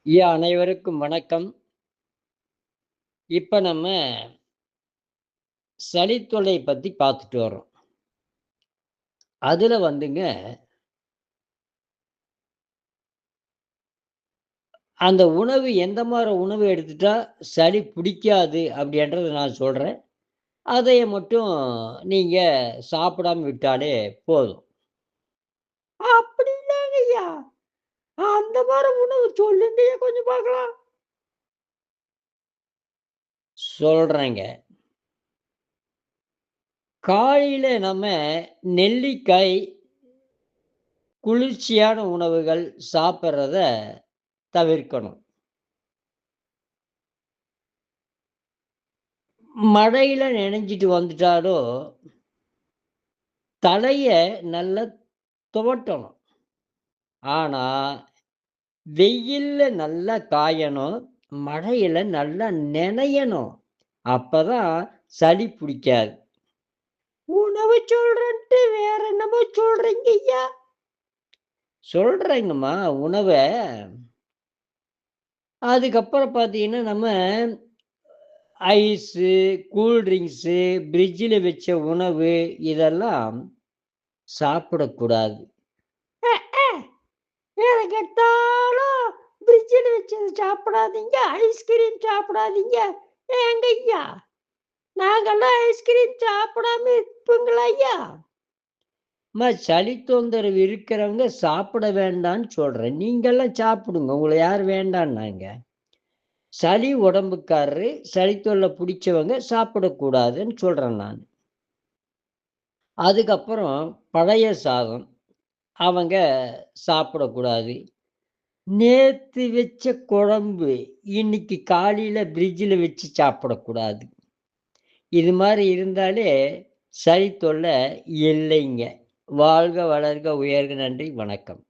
அனைவருக்கும் வணக்கம். இப்ப நம்ம சளித்தொல்லை பத்தி பார்த்துட்டு வர்றோம். அதுல வந்துங்க, அந்த உணவு எந்த மாரி உணவு எடுத்துட்டா சளி பிடிக்காது அப்படின்றத நான் சொல்றேன். அதைய மட்டும் நீங்க சாப்பிடாம விட்டாலே போதும். அப்படின்னாங்க ஐயா. அந்த மாரி உணவு சொல்லுங்கய்யா கொஞ்சம் பார்க்கலாம். சொல்றேங்க. காலையில நம்ம நெல்லிக்காய், குளிர்ச்சியான உணவுகள் சாப்பிடுறத தவிர்க்கணும். மழையில நனைஞ்சிட்டு வந்துட்டாலும், தலைய நல்லா துவட்டணும். ஆனா, வெயில்ல நல்லா காயணும். மழையில நல்லா நனையணும். அப்பதான் சளி புடிக்காது. உணவு சொல்றேன்ட்டு வேற என்னமோ சொல்றீங்கய்யா. சொல்றேங்கம்மா உணவ. அதுக்கப்புறம் பார்த்தீங்கன்னா, நம்ம ஐஸு, கூல் ட்ரிங்க்ஸு, ஃப்ரிட்ஜில வச்ச உணவு இதெல்லாம் சாப்பிடக்கூடாது. எதுக்கெடுத்தாலும் ஃப்ரிட்ஜில வச்சது சாப்பிடாதீங்க, ஐஸ்கிரீம் சாப்பிடாதீங்க. ஏங்கய்யா, நாங்கெல்லாம் ஐஸ்கிரீம் சாப்பிடாம இருப்போங்களா ஐயா? சளி தொந்தரவு இருக்கிறவங்க சாப்பிட வேண்டான்னு சொல்றேன். நீங்கலாம் சாப்பிடுங்க. உங்கள யார் வேண்டான்னாங்க? சளி உடம்புக்காரரு, சளி தொல்ல புடிச்சவங்க சாப்பிடக்கூடாதுன்னு சொல்றேன் நானு. அதுக்கப்புறம் பழைய சாதம் அவங்க சாப்பிடக்கூடாது. நேத்து வச்ச குழம்பு, இன்னைக்கு காலையில ஃப்ரிட்ஜில வச்சு சாப்பிடக்கூடாது. இது மாரி இருந்தாலே சளி தொல்ல இல்லைங்க. வாழ்க, வளர்க, உயர்க. நன்றி, வணக்கம்.